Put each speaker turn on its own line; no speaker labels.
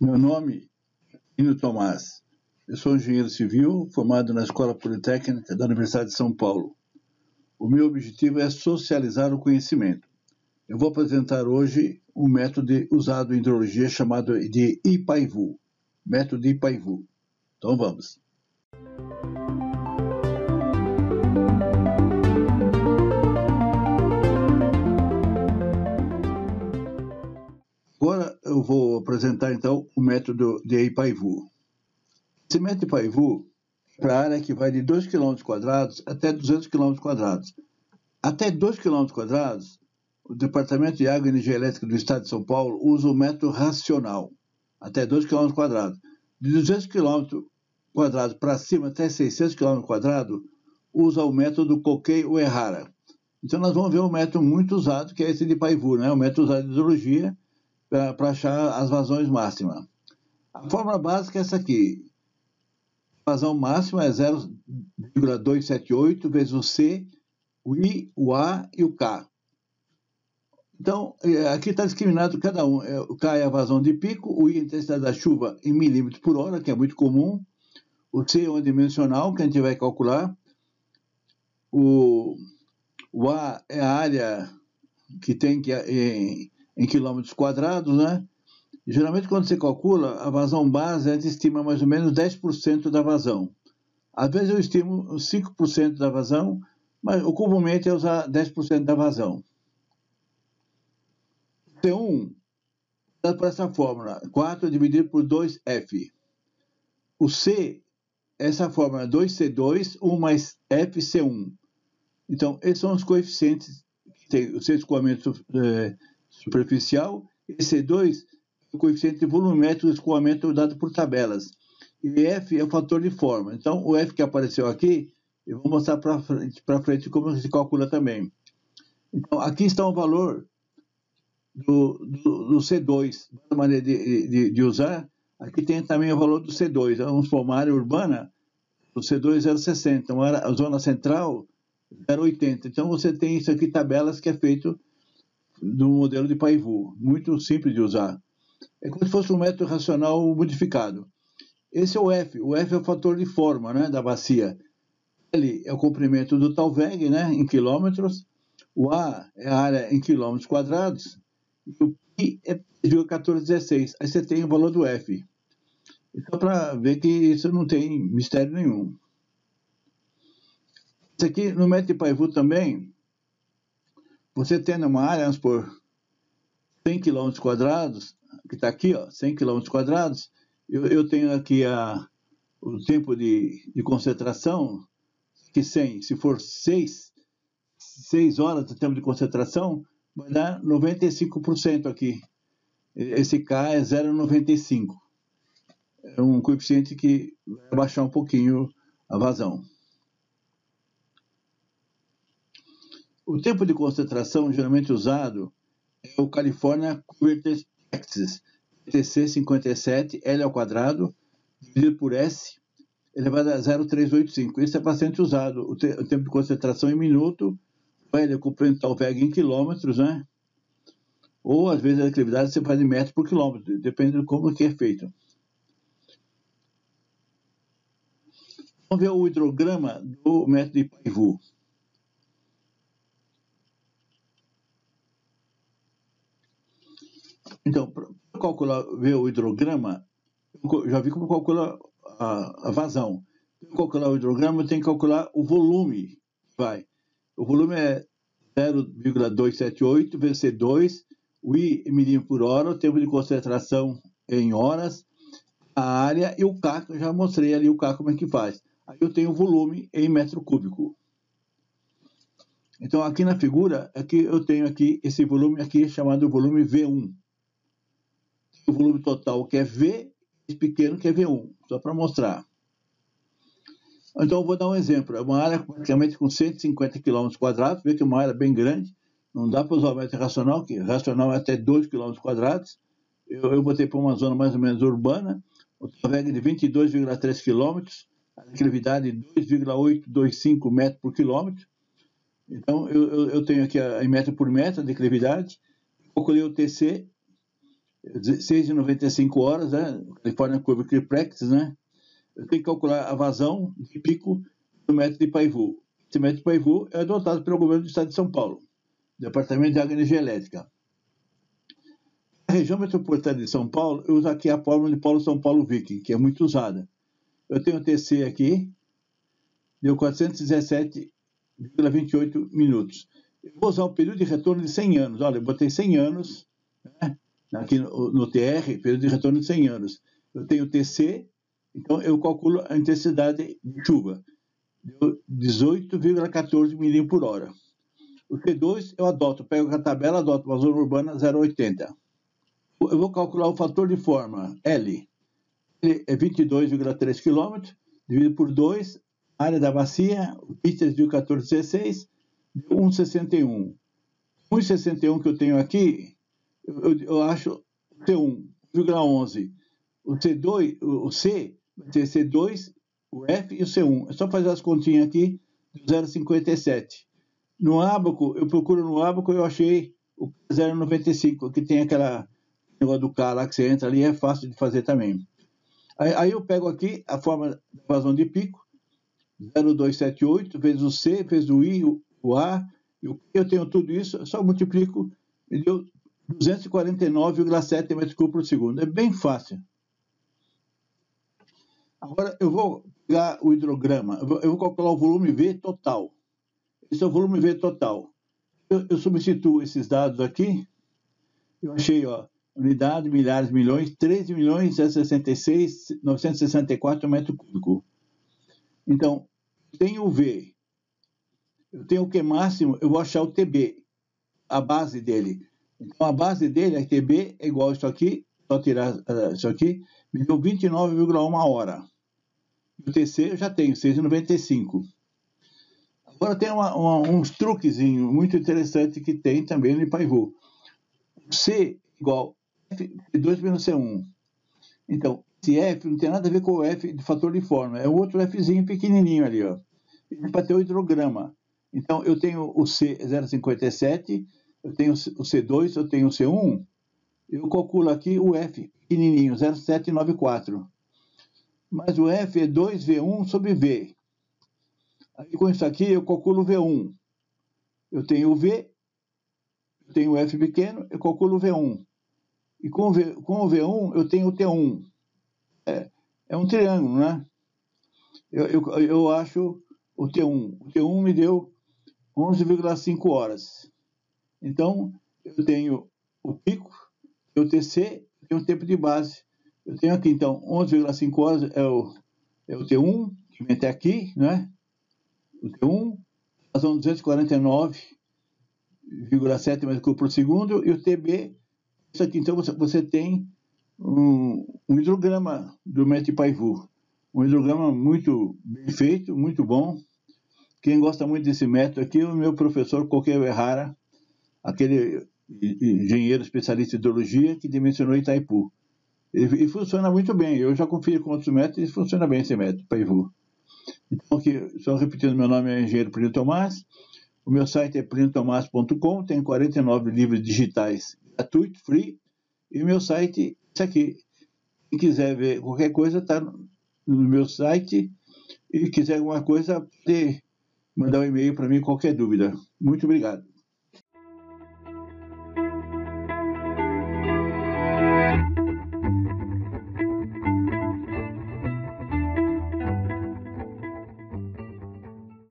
Meu nome é Nino Tomás. Eu sou engenheiro civil, formado na Escola Politécnica da Universidade de São Paulo. O meu objetivo é socializar o conhecimento. Eu vou apresentar hoje um método usado em hidrologia chamado de Ipaivu. Método de Ipaivu. Então vamos. Agora eu vou apresentar então o método de Ipaivu. Esse método de Ipaivu é para a área que vai de 2 km até 200 km. Até 2 km, o Departamento de Água e Energia Elétrica do Estado de São Paulo usa o método racional, até 2 km. De 200 km para cima até 600 km, usa o método Kokei-Uehara. Então nós vamos ver um método muito usado, que é esse de Ipaivu, né? O método usado em hidrologia para achar as vazões máximas. A fórmula básica é essa aqui. A vazão máxima é 0,278 vezes o C, o I, o A e o K. Então, aqui está discriminado cada um. O K é a vazão de pico, o I é a intensidade da chuva em milímetros por hora, que é muito comum. O C é o dimensional, que a gente vai calcular. O A é a área que tem em quilômetros quadrados, né? Geralmente, quando você calcula a vazão base, a gente estima mais ou menos 10% da vazão. Às vezes eu estimo 5% da vazão, mas o comumente é usar 10% da vazão. C1 dá para essa fórmula, 4 dividido por 2F. O C, essa fórmula, 2C2, 1 mais FC1. Então, esses são os coeficientes que tem o C escoamento superficial, e C2 é o coeficiente volumétrico do escoamento dado por tabelas. E F é o fator de forma. Então, o F que apareceu aqui, eu vou mostrar para frente como se calcula também. Então, aqui está o valor do C2, da maneira de usar. Aqui tem também o valor do C2. Vamos supor, uma área urbana, o C2 é 0,60, a zona central 0,80. Então você tem isso aqui, tabelas que é feito do modelo de Ipaivu, muito simples de usar. É como se fosse um método racional modificado. Esse é o F é o fator de forma, né, da bacia. L é o comprimento do Talweg, né, em quilômetros. O A é a área em quilômetros quadrados. E o Pi é 1416. Aí você tem o valor do F. Então, para ver que isso não tem mistério nenhum. Isso aqui, no método de Ipaivu também, você tendo uma área, vamos por 100 km, que está aqui, ó, 100 km, eu tenho aqui o tempo de concentração, que 100, se for 6 horas de tempo de concentração, vai dar 95% aqui. Esse K é 0,95. É um coeficiente que vai baixar um pouquinho a vazão. O tempo de concentração geralmente usado é o California Converted Texas, TC 57, L ao quadrado, dividido por S, elevado a 0,385. Esse é bastante usado, o tempo de concentração em minuto, o L é o comprimento Talweg em quilômetros, né? Ou, às vezes, a declividade você faz em metros por quilômetro, depende de como que é feito. Vamos ver o hidrograma do método de Ipaivu. Então, para calcular, ver o hidrograma, eu já vi como calcula a vazão. Para calcular o hidrograma, tem que calcular o volume. O volume é 0,278 vezes C2, o I em milímetro por hora, o tempo de concentração em horas, a área e o K, que eu já mostrei ali o K como é que faz. Aí eu tenho o volume em metro cúbico. Então, aqui na figura, aqui eu tenho aqui esse volume aqui chamado volume V1. O volume total que é V, esse pequeno que é V1, só para mostrar. Então eu vou dar um exemplo, é uma área praticamente com 150 km, vê que é uma área bem grande, não dá para usar o método racional, que racional é até 2 km. Eu botei para uma zona mais ou menos urbana, o Talweg de 22,3 km, a declividade de 2,825 metros por quilômetro. Então eu tenho aqui em metro por metro a declividade, calculei o TC, 6,95 horas, né? California Curve Triplex, né? Eu tenho que calcular a vazão de pico do método de Paivu. Esse método de Paivu é adotado pelo governo do estado de São Paulo, Departamento de Água e Energia Elétrica. Na região metropolitana de São Paulo, eu uso aqui a fórmula de Polo São Paulo Viking, que é muito usada. Eu tenho o TC aqui, deu 417,28 minutos. Eu vou usar o período de retorno de 100 anos. Olha, eu botei 100 anos, né? Aqui no TR, período de retorno de 100 anos. Eu tenho o TC, então eu calculo a intensidade de chuva. Deu 18,14 milímetros por hora. O T2 eu adoto, pego a tabela, adoto uma zona urbana 0,80. Eu vou calcular o fator de forma L. Ele é 22,3 km, dividido por 2, área da bacia, o pitch de 14,16, deu 1,61. 1,61 que eu tenho aqui, eu acho T1, 1,11. O C2, o C, vai ter C2, o F e o C1. É só fazer as continhas aqui, 0,57. No Abaco, eu procuro no Abaco, eu achei o 0,95, que tem aquela negócio do K lá que você entra ali, é fácil de fazer também. Aí eu pego aqui a forma de vazão de pico, 0,278, vezes o C, vezes o I, o A, e o P, eu tenho tudo isso, só multiplico, me deu 249,7 metros cúbicos por segundo. É bem fácil. Agora eu vou pegar o hidrograma, eu vou calcular o volume V total. Esse é o volume V total. Eu substituo esses dados aqui, eu achei, ó, unidade, milhares, milhões, 13.166.964 metros cúbicos. Então, tem o V, eu tenho o Q máximo, eu vou achar o TB, a base dele. Então, a base dele, a TB, é igual a isso aqui, só tirar isso aqui, me deu 29,1 hora. O TC eu já tenho, 6,95. Agora tem uns truquezinhos muito interessantes que tem também no Paivu. C igual F2 menos C1. Então, esse F não tem nada a ver com o F de fator de forma, é um outro Fzinho pequenininho ali, ó. Para ter o hidrograma. Então, eu tenho o C 0,57, eu tenho o C2, eu tenho o C1, eu calculo aqui o F pequenininho, 0,794. Mas o F é 2V1 sobre V. Aí, com isso aqui, eu calculo o V1. Eu tenho o V, eu tenho o F pequeno, eu calculo o V1. E com o V1, eu tenho o T1. É um triângulo, né? Eu acho o T1. O T1 me deu 11,5 horas. Então, eu tenho o pico, o TC, tenho o tempo de base. Eu tenho aqui, então, 11,5 horas é o T1, que vem até aqui, né? O T1, razão 249,7 metros cúbicos por segundo, e o TB, isso aqui, então, você tem um hidrograma do método Paivu. Um hidrograma muito bem feito, muito bom. Quem gosta muito desse método aqui é o meu professor Coqueiro Errara, aquele engenheiro especialista em hidrologia que dimensionou Itaipu. E funciona muito bem. Eu já confio com outros métodos e funciona bem esse método Paivu. Então, aqui, só repetindo, meu nome é Engenheiro Plínio Tomás. O meu site é pliniotomás.com, tem 49 livros digitais gratuitos, free. E o meu site, esse aqui. Quem quiser ver qualquer coisa, está no meu site. E quiser alguma coisa, pode mandar um e-mail para mim, qualquer dúvida. Muito obrigado.